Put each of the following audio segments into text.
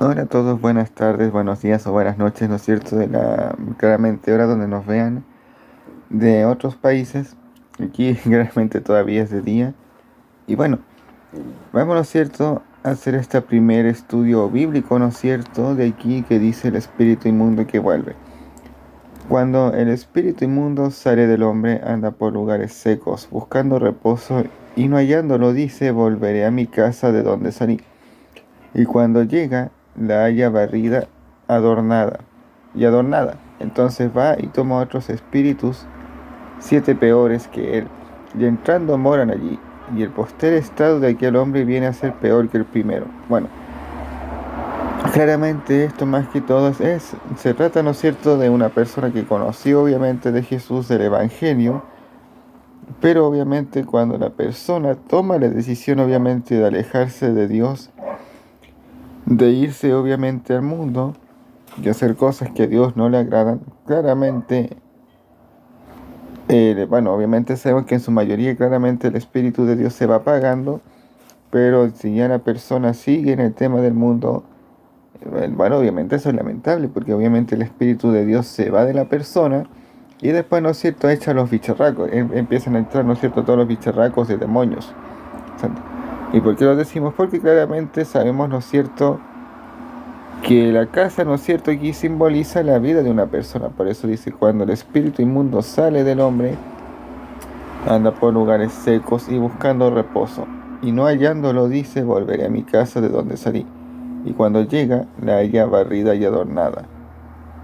Hola a todos, buenas tardes, buenos días o buenas noches, ¿no es cierto? Claramente hora donde nos vean de otros países. Aquí claramente todavía es de día. Y bueno, vamos, ¿no es cierto?, a hacer este primer estudio bíblico, ¿no es cierto?, de aquí que dice el espíritu inmundo que vuelve. Cuando el espíritu inmundo sale del hombre, anda por lugares secos, buscando reposo y no hallándolo, dice, volveré a mi casa de donde salí. Y cuando llega, la halla barrida, adornada y adornada. Entonces va y toma otros espíritus, 7 peores que él, y entrando moran allí. Y el postrer estado de aquel hombre viene a ser peor que el primero. Bueno, claramente esto más que todo se trata, ¿no es cierto?, de una persona que conoció obviamente de Jesús, del Evangelio, pero obviamente cuando la persona toma la decisión obviamente de alejarse de Dios, de irse obviamente al mundo y hacer cosas que a Dios no le agradan, claramente, bueno, obviamente sabemos que en su mayoría claramente el Espíritu de Dios se va apagando, pero si ya la persona sigue en el tema del mundo, bueno, obviamente eso es lamentable, porque obviamente el Espíritu de Dios se va de la persona y después, ¿no es cierto?, echa los bicharracos, empiezan a entrar, ¿no es cierto?, todos los bicharracos de demonios. ¿Y por qué lo decimos? Porque claramente sabemos, ¿no es cierto?, que la casa, ¿no es cierto?, aquí simboliza la vida de una persona. Por eso dice, cuando el espíritu inmundo sale del hombre, anda por lugares secos y buscando reposo. Y no hallándolo, dice, volveré a mi casa de donde salí. Y cuando llega, la halla barrida y adornada.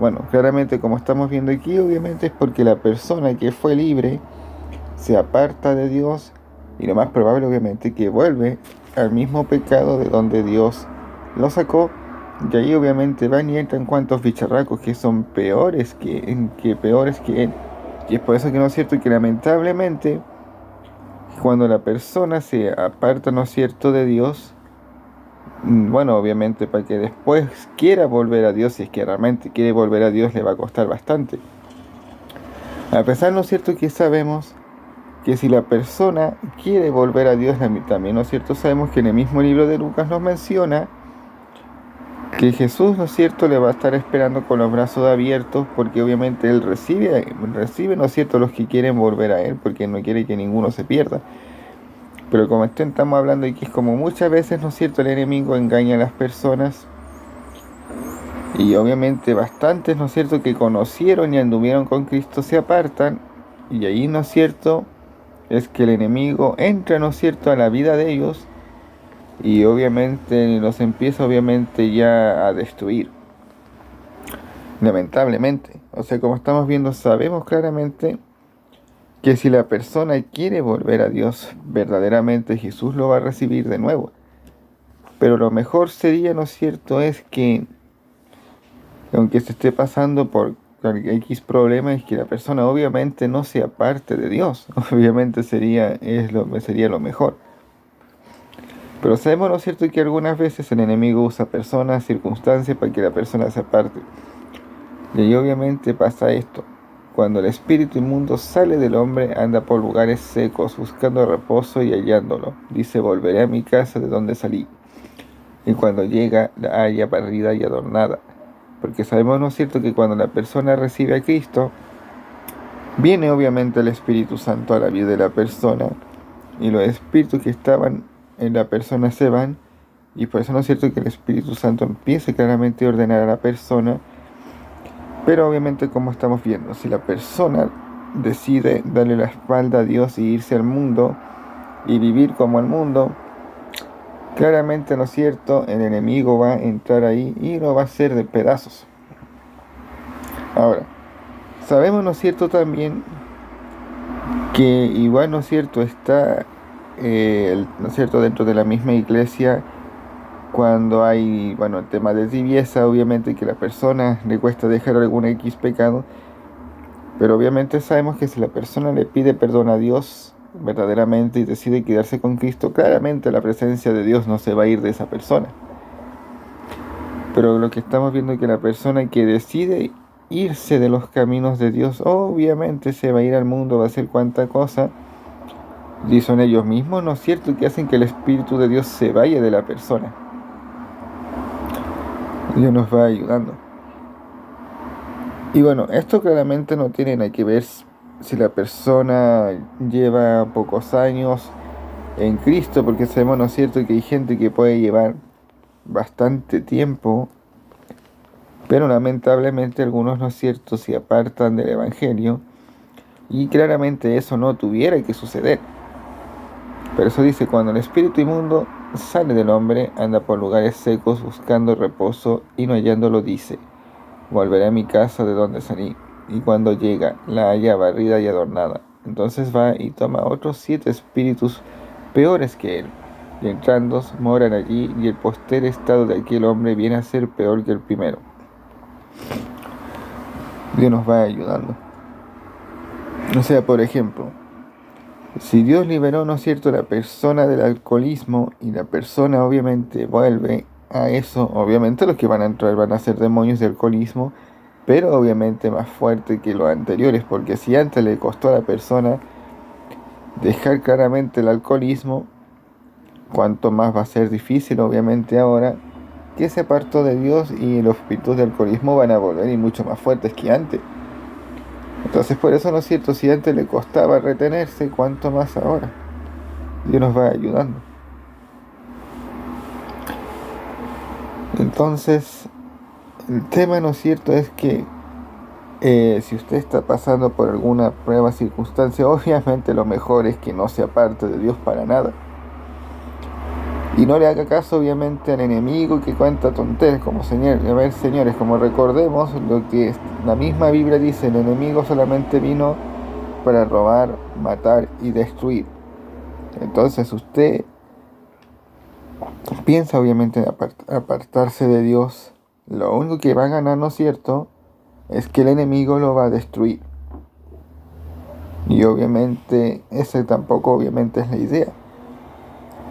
Bueno, claramente como estamos viendo aquí, obviamente es porque la persona que fue libre se aparta de Dios y lo más probable, obviamente, que vuelve al mismo pecado de donde Dios lo sacó. Y ahí obviamente van y entran cuantos bicharracos que son peores que él. Y es por eso que no es cierto que lamentablemente cuando la persona se aparta, no es cierto, de Dios, bueno, obviamente para que después quiera volver a Dios, si es que realmente quiere volver a Dios, le va a costar bastante. A pesar, no es cierto, que sabemos que si la persona quiere volver a Dios, también, ¿no es cierto?, sabemos que en el mismo libro de Lucas nos menciona que Jesús, ¿no es cierto?, le va a estar esperando con los brazos abiertos, porque obviamente Él recibe, ¿no es cierto?, los que quieren volver a Él, porque no quiere que ninguno se pierda. Pero como estamos hablando aquí, es como muchas veces, ¿no es cierto?, el enemigo engaña a las personas, y obviamente bastantes, ¿no es cierto?, que conocieron y anduvieron con Cristo se apartan, y ahí, ¿no es cierto?, es que el enemigo entra, ¿no es cierto?, a la vida de ellos, y obviamente los empieza obviamente ya a destruir. Lamentablemente, o sea, como estamos viendo, sabemos claramente que si la persona quiere volver a Dios, verdaderamente Jesús lo va a recibir de nuevo. Pero lo mejor sería, ¿no es cierto?, es que, aunque se esté pasando por X problema, es que la persona obviamente no se aparte de Dios. Obviamente sería lo mejor. Pero sabemos, ¿no es cierto?, que algunas veces el enemigo usa personas, circunstancias para que la persona se aparte. Y ahí obviamente pasa esto. Cuando el espíritu inmundo sale del hombre, anda por lugares secos, buscando reposo y hallándolo. Dice, volveré a mi casa de donde salí. Y cuando llega, la halla barrida y adornada. Porque sabemos, ¿no es cierto?, que cuando la persona recibe a Cristo, viene obviamente el Espíritu Santo a la vida de la persona. Y los espíritus que estaban en la persona se van. Y por eso, ¿no es cierto?, que el Espíritu Santo empieza claramente a ordenar a la persona. Pero obviamente, como estamos viendo, si la persona decide darle la espalda a Dios y irse al mundo y vivir como el mundo, claramente, ¿no es cierto?, el enemigo va a entrar ahí y lo va a hacer de pedazos. Ahora, sabemos, ¿no es cierto?, también que igual, ¿no es cierto?, está, ¿no es cierto?, dentro de la misma iglesia, cuando hay, bueno, el tema de tibieza, obviamente que a la persona le cuesta dejar algún X pecado. Pero obviamente sabemos que si la persona le pide perdón a Dios verdaderamente y decide quedarse con Cristo, claramente la presencia de Dios no se va a ir de esa persona. Pero lo que estamos viendo es que la persona que decide irse de los caminos de Dios, obviamente se va a ir al mundo, va a hacer cuanta cosa. Y son ellos mismos, ¿no es cierto?, que hacen que el Espíritu de Dios se vaya de la persona. Dios nos va ayudando. Y bueno, esto claramente no tiene nada que ver si la persona lleva pocos años en Cristo, porque sabemos, ¿no es cierto?, que hay gente que puede llevar bastante tiempo, pero lamentablemente algunos, ¿no es cierto?, se apartan del Evangelio, y claramente eso no tuviera que suceder. Pero eso dice, cuando el espíritu inmundo sale del hombre, anda por lugares secos buscando reposo y no hallándolo dice, volveré a mi casa de donde salí. Y cuando llega, la halla barrida y adornada. Entonces va y toma otros 7 espíritus peores que él. Y entrando, moran allí, y el postrer estado de aquel hombre viene a ser peor que el primero. Dios nos va ayudando. O sea, por ejemplo, si Dios liberó, ¿no es cierto?, la persona del alcoholismo, y la persona obviamente vuelve a eso, obviamente los que van a entrar van a ser demonios de alcoholismo, pero obviamente más fuerte que los anteriores, porque si antes le costó a la persona dejar claramente el alcoholismo, cuanto más va a ser difícil obviamente ahora que se apartó de Dios, y los espíritus de alcoholismo van a volver y mucho más fuertes que antes. Entonces por eso, ¿no es cierto?, si antes le costaba retenerse, cuanto más ahora. Dios nos va ayudando. Entonces el tema, ¿no es cierto?, es que si usted está pasando por alguna prueba, circunstancia, obviamente lo mejor es que no se aparte de Dios para nada. Y no le haga caso obviamente al enemigo que cuenta tonterías, como a ver, señores, como recordemos lo que la misma Biblia dice, el enemigo solamente vino para robar, matar y destruir. Entonces usted piensa obviamente en apartarse de Dios, lo único que va a ganar, ¿no es cierto?, es que el enemigo lo va a destruir. Y obviamente ese tampoco obviamente es la idea.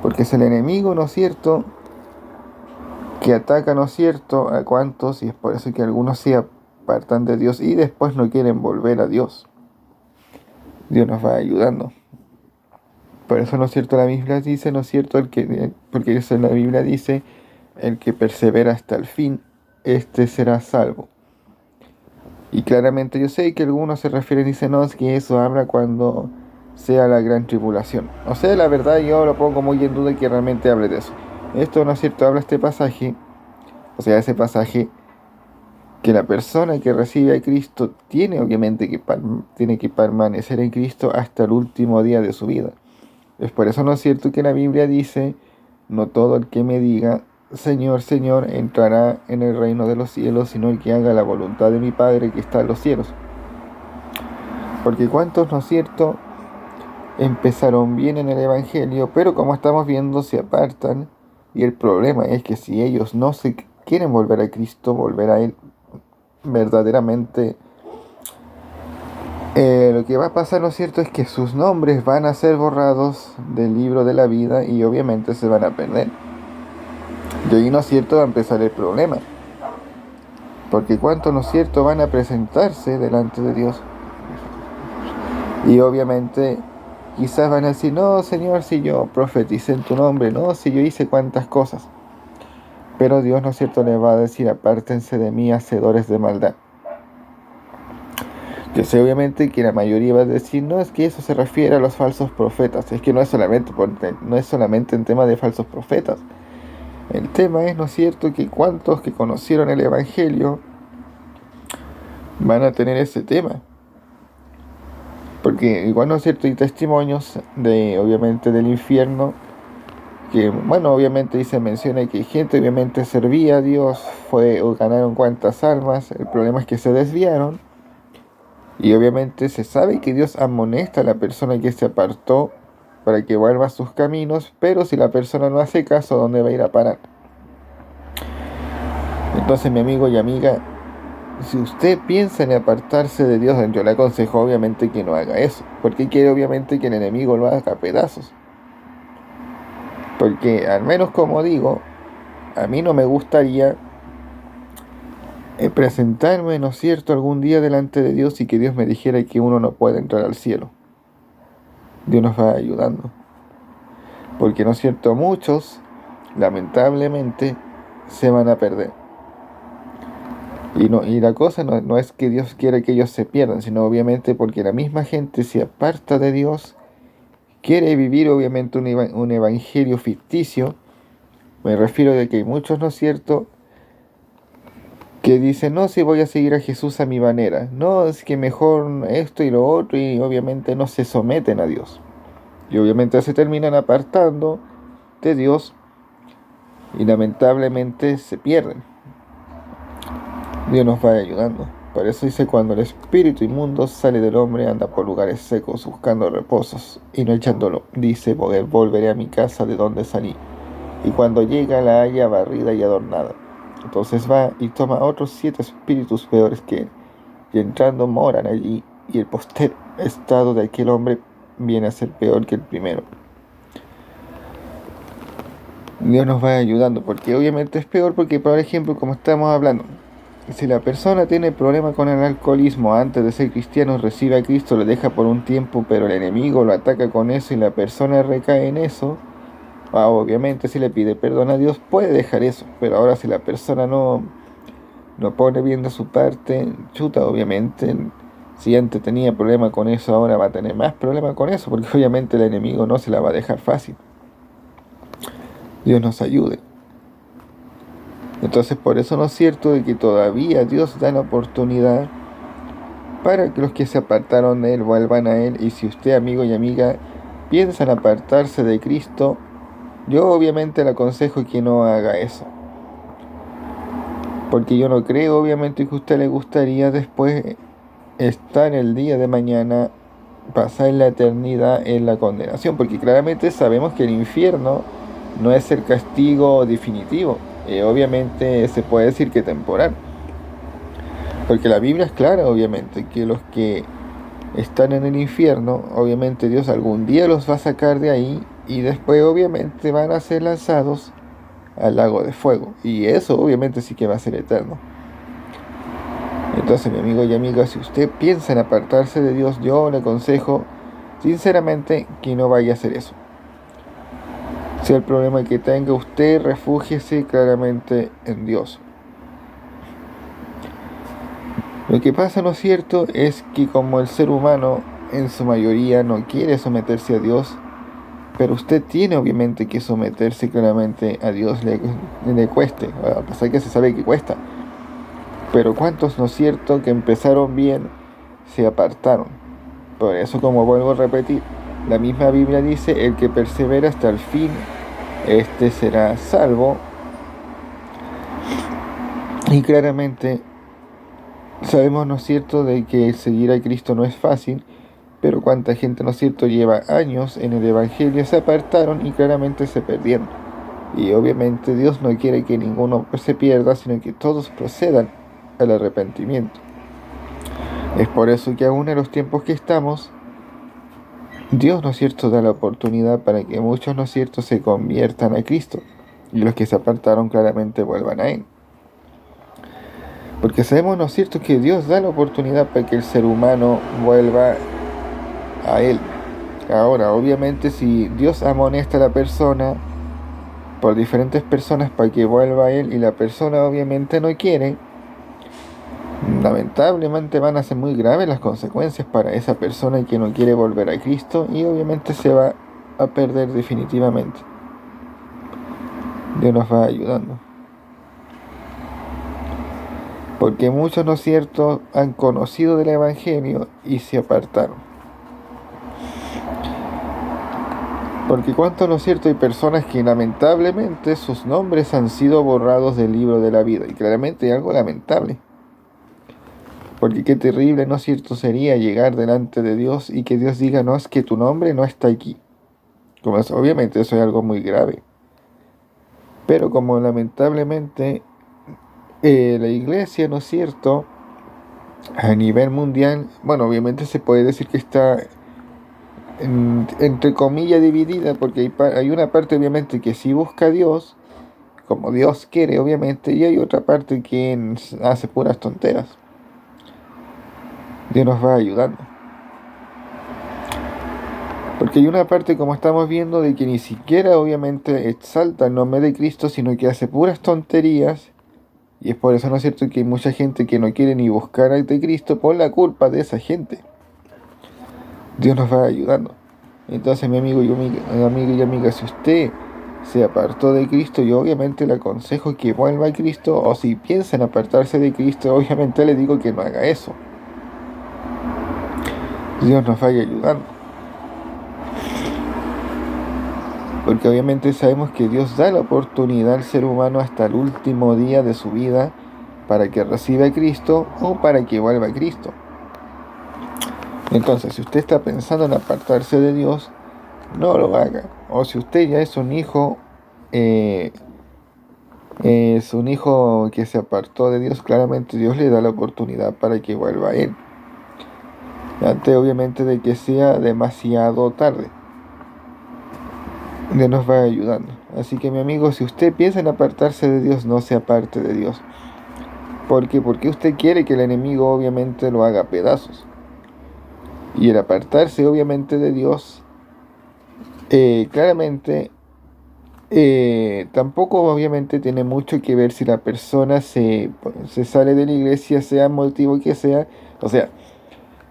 Porque es el enemigo, ¿no es cierto?, que ataca, ¿no es cierto?, a cuantos, y es por eso que algunos se apartan de Dios y después no quieren volver a Dios. Dios nos va ayudando. Por eso, ¿no es cierto?, la Biblia dice, ¿no es cierto?, porque eso en la Biblia dice, el que persevera hasta el fin, este será salvo. Y claramente yo sé que algunos se refieren y dicen, no, es que eso habla cuando sea la gran tribulación. O sea, la verdad yo lo pongo muy en duda que realmente hable de eso. Esto, ¿no es cierto?, habla este pasaje, o sea, ese pasaje, que la persona que recibe a Cristo tiene obviamente tiene que permanecer en Cristo hasta el último día de su vida. Es por eso, ¿no es cierto?, que la Biblia dice, no todo el que me diga, Señor, Señor, entrará en el reino de los cielos, sino el que haga la voluntad de mi Padre que está en los cielos. Porque cuántos, ¿no es cierto?, empezaron bien en el Evangelio, pero como estamos viendo, se apartan, y el problema es que si ellos no se quieren volver a Cristo, volver a Él verdaderamente, lo que va a pasar, ¿no es cierto?, es que sus nombres van a ser borrados del libro de la vida y obviamente se van a perder. Y ahí, ¿no es cierto?, va a empezar el problema. Porque cuántos, ¿no es cierto?, van a presentarse delante de Dios. Y obviamente quizás van a decir, no, Señor, si yo profeticé en tu nombre, no, si yo hice cuantas cosas. Pero Dios, ¿no es cierto?, les va a decir, apártense de mí, hacedores de maldad. Yo sé obviamente que la mayoría va a decir, no, es que eso se refiere a los falsos profetas. Es que no es solamente en tema de falsos profetas. El tema es, ¿no es cierto?, que cuántos que conocieron el Evangelio van a tener ese tema. Porque igual, ¿no es cierto?, hay testimonios obviamente del infierno, que, bueno, obviamente se menciona que gente obviamente servía a Dios, o ganaron cuantas almas, el problema es que se desviaron, y obviamente se sabe que Dios amonesta a la persona que se apartó para que vuelva a sus caminos, pero si la persona no hace caso, ¿dónde va a ir a parar? Entonces, mi amigo y amiga, si usted piensa en apartarse de Dios, yo le aconsejo obviamente que no haga eso, porque quiere obviamente que el enemigo lo haga a pedazos. Porque al menos, como digo, a mí no me gustaría presentarme, ¿no es cierto?, algún día delante de Dios y que Dios me dijera que uno no puede entrar al cielo. Dios nos va ayudando. Porque, ¿no es cierto?, muchos, lamentablemente, se van a perder. Y la cosa no es que Dios quiera que ellos se pierdan, sino obviamente porque la misma gente se aparta de Dios, quiere vivir obviamente un evangelio ficticio. Me refiero de que hay muchos, ¿no es cierto?, que dicen, no, si voy a seguir a Jesús a mi manera. No, es que mejor esto y lo otro, y obviamente no se someten a Dios. Y obviamente se terminan apartando de Dios y lamentablemente se pierden. Dios nos va ayudando. Por eso dice, cuando el espíritu inmundo sale del hombre, anda por lugares secos buscando reposos y no echándolo. Dice, volveré a mi casa de donde salí. Y cuando llega la halla barrida y adornada. Entonces va y toma otros 7 espíritus peores que él, y entrando moran allí, y el postrer estado de aquel hombre viene a ser peor que el primero. Dios nos va ayudando, porque obviamente es peor, porque por ejemplo, como estamos hablando, si la persona tiene problema con el alcoholismo antes de ser cristiano, recibe a Cristo, lo deja por un tiempo, pero el enemigo lo ataca con eso y la persona recae en eso. Obviamente si le pide perdón a Dios puede dejar eso, pero ahora si la persona no pone bien de su parte, chuta, obviamente, si antes tenía problema con eso, ahora va a tener más problema con eso, porque obviamente el enemigo no se la va a dejar fácil. Dios nos ayude. Entonces por eso no es cierto de que todavía Dios da la oportunidad para que los que se apartaron de Él vuelvan a Él. Y si usted, amigo y amiga, piensan apartarse de Cristo, yo obviamente le aconsejo que no haga eso. Porque yo no creo obviamente que a usted le gustaría después estar el día de mañana, pasar la eternidad en la condenación. Porque claramente sabemos que el infierno no es el castigo definitivo. Obviamente se puede decir que temporal. Porque la Biblia es clara, obviamente, que los que están en el infierno, obviamente Dios algún día los va a sacar de ahí y después obviamente van a ser lanzados al lago de fuego. Y eso obviamente sí que va a ser eterno. Entonces, mi amigo y amiga, si usted piensa en apartarse de Dios, yo le aconsejo sinceramente que no vaya a hacer eso. Sea el problema que tenga usted, refúgiese claramente en Dios. Lo que pasa, ¿no es cierto?, es que como el ser humano en su mayoría no quiere someterse a Dios, pero usted tiene obviamente que someterse claramente a Dios, le cueste, a pesar que se sabe que cuesta. Pero ¿cuántos, no es cierto?, que empezaron bien, se apartaron? Por eso, como vuelvo a repetir, la misma Biblia dice, el que persevera hasta el fin, este será salvo. Y claramente sabemos, ¿no es cierto?, de que seguir a Cristo no es fácil, pero cuánta gente, ¿no es cierto?, lleva años en el Evangelio, se apartaron y claramente se perdieron. Y obviamente Dios no quiere que ninguno se pierda, sino que todos procedan al arrepentimiento. Es por eso que aún en los tiempos que estamos, Dios, ¿no es cierto?, da la oportunidad para que muchos, ¿no es cierto?, se conviertan a Cristo y los que se apartaron claramente vuelvan a Él. Porque sabemos, ¿no es cierto?, que Dios da la oportunidad para que el ser humano vuelva a Él. Ahora, obviamente, si Dios amonesta a la persona por diferentes personas para que vuelva a Él y la persona obviamente no quiere, lamentablemente van a ser muy graves las consecuencias para esa persona que no quiere volver a Cristo y obviamente se va a perder definitivamente. Dios nos va ayudando. Porque muchos, ¿no es cierto?, han conocido del Evangelio y se apartaron. Porque cuánto, ¿no es cierto?, hay personas que lamentablemente sus nombres han sido borrados del libro de la vida. Y claramente hay algo lamentable. Porque qué terrible, ¿no es cierto?, sería llegar delante de Dios y que Dios diga, no, es que tu nombre no está aquí. Como eso, obviamente eso es algo muy grave. Pero como lamentablemente la iglesia, ¿no es cierto?, a nivel mundial, bueno, obviamente se puede decir que está entre comillas dividida, porque hay una parte obviamente que sí busca a Dios, como Dios quiere obviamente, y hay otra parte que hace puras tonteras. Dios nos va ayudando. Porque hay una parte, como estamos viendo, de que ni siquiera obviamente exalta el nombre de Cristo, sino que hace puras tonterías Y es por eso, ¿no es cierto?, que hay mucha gente que no quiere ni buscar a Cristo por la culpa de esa gente. Dios nos va ayudando. Entonces, mi amigo y amiga, si usted se apartó de Cristo, yo obviamente le aconsejo que vuelva a Cristo, o si piensa en apartarse de Cristo, obviamente le digo que no haga eso. Dios nos vaya ayudando. Porque obviamente sabemos que Dios da la oportunidad al ser humano hasta el último día de su vida para que reciba a Cristo o para que vuelva a Cristo. Entonces, si usted está pensando en apartarse de Dios, no lo haga. O si usted ya es un hijo que se apartó de Dios, claramente Dios le da la oportunidad para que vuelva a Él. Antes, obviamente, de que sea demasiado tarde. Dios nos va ayudando. Así que, mi amigo, si usted piensa en apartarse de Dios, no se aparte de Dios. ¿Por qué? Porque usted quiere que el enemigo obviamente lo haga pedazos. Y el apartarse obviamente de Dios, claramente, tampoco obviamente tiene mucho que ver si la persona se sale de la iglesia, sea el motivo que sea. O sea,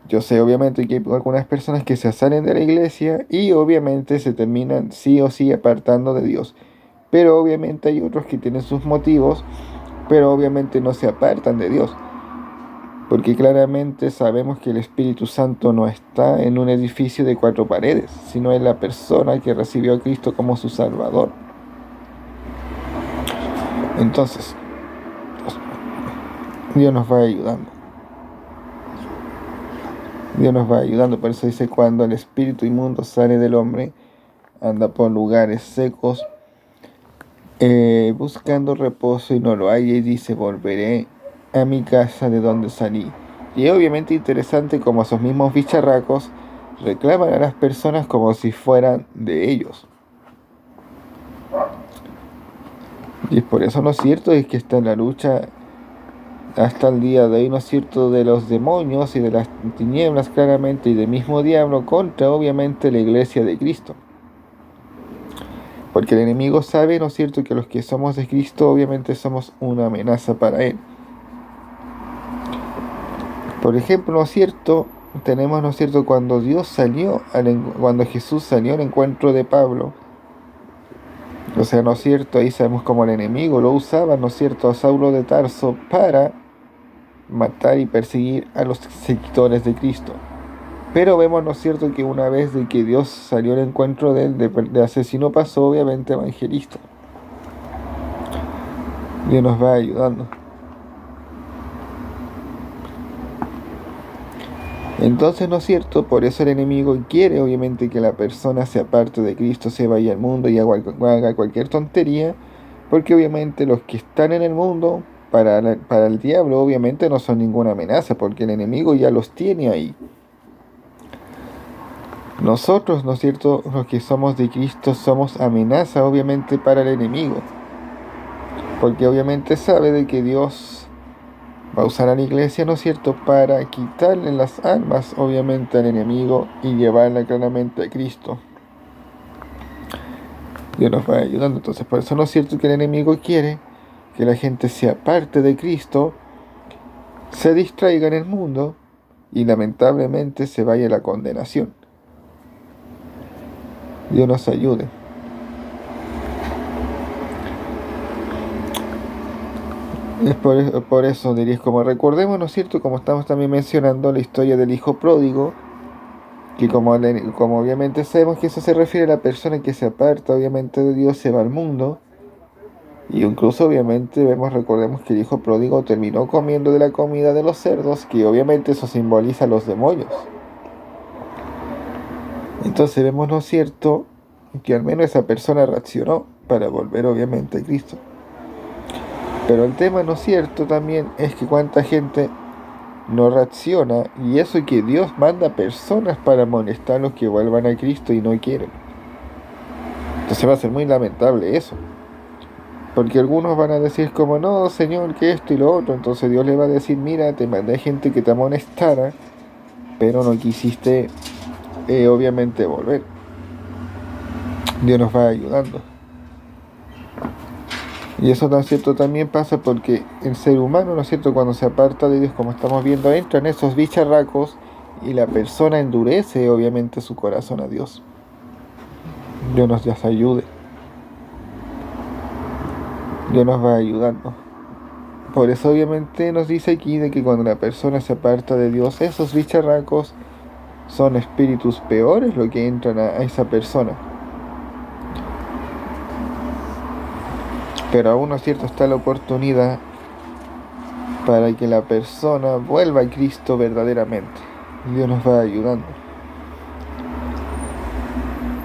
yo sé obviamente que hay algunas personas que se salen de la iglesia y obviamente se terminan sí o sí apartando de Dios. Pero obviamente hay otros que tienen sus motivos, pero obviamente no se apartan de Dios. Porque claramente sabemos que el Espíritu Santo no está en un edificio de 4 paredes, sino en la persona que recibió a Cristo como su Salvador. Entonces, Dios nos va ayudando. Dios nos va ayudando. Por eso dice, cuando el espíritu inmundo sale del hombre, anda por lugares secos, buscando reposo y no lo halla, y dice, volveré a mi casa de donde salí. Y es obviamente interesante como esos mismos bicharracos reclaman a las personas como si fueran de ellos. Y es por eso, ¿no es cierto?, es que está en la lucha hasta el día de hoy, ¿no es cierto?, de los demonios y de las tinieblas claramente, y del mismo diablo contra obviamente la iglesia de Cristo. Porque el enemigo sabe, ¿no es cierto?, que los que somos de Cristo obviamente somos una amenaza para él. Por ejemplo, ¿no es cierto?, tenemos, ¿no es cierto?, cuando cuando Jesús salió al encuentro de Pablo, o sea, ¿no es cierto?, ahí sabemos cómo el enemigo lo usaba, ¿no es cierto?, a Saulo de Tarso para matar y perseguir a los seguidores de Cristo. Pero vemos, ¿no es cierto?, que una vez de que Dios salió al encuentro de él, de asesino pasó obviamente evangelista. Dios nos va ayudando. Entonces, ¿no es cierto?, por eso el enemigo quiere obviamente que la persona se aparte de Cristo, se vaya al mundo y haga cualquier tontería, porque obviamente los que están en el mundo, para el diablo obviamente no son ninguna amenaza, porque el enemigo ya los tiene ahí. Nosotros, ¿no es cierto?, los que somos de Cristo somos amenaza obviamente para el enemigo, porque obviamente sabe de que Dios va a usar a la iglesia, ¿no es cierto?, para quitarle las almas obviamente al enemigo y llevarla claramente a Cristo. Dios nos va ayudando. Entonces, por eso, ¿no es cierto?, que el enemigo quiere que la gente se aparte de Cristo, se distraiga en el mundo y lamentablemente se vaya a la condenación. Dios nos ayude. Es por eso dirías, como recordemos, ¿no es cierto?, como estamos también mencionando la historia del hijo pródigo, que como obviamente sabemos que eso se refiere a la persona que se aparta obviamente de Dios, se va al mundo, y incluso obviamente recordemos que el hijo pródigo terminó comiendo de la comida de los cerdos, que obviamente eso simboliza a los demonios. Entonces vemos, ¿no es cierto?, que al menos esa persona reaccionó para volver obviamente a Cristo. Pero el tema, ¿no es cierto?, también es que cuánta gente no reacciona, y eso que Dios manda personas para molestar a los que vuelvan a Cristo y no quieren. Entonces va a ser muy lamentable eso, porque algunos van a decir como, no, Señor, que esto y lo otro. Entonces Dios le va a decir, mira, te mandé gente que te amonestara, pero no quisiste obviamente volver. Dios nos va ayudando. Y eso tan cierto también pasa porque el ser humano, ¿no es cierto?, cuando se aparta de Dios, como estamos viendo, entran esos bicharracos y la persona endurece obviamente su corazón a Dios. Dios nos ayude, Dios nos va ayudando. Por eso obviamente nos dice aquí de que cuando la persona se aparta de Dios, esos bicharracos son espíritus peores lo que entran a esa persona. Pero aún, ¿no es cierto?, está la oportunidad para que la persona vuelva a Cristo verdaderamente. Dios nos va ayudando.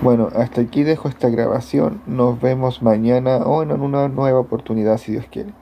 Bueno, hasta aquí dejo esta grabación. Nos vemos mañana o en una nueva oportunidad si Dios quiere.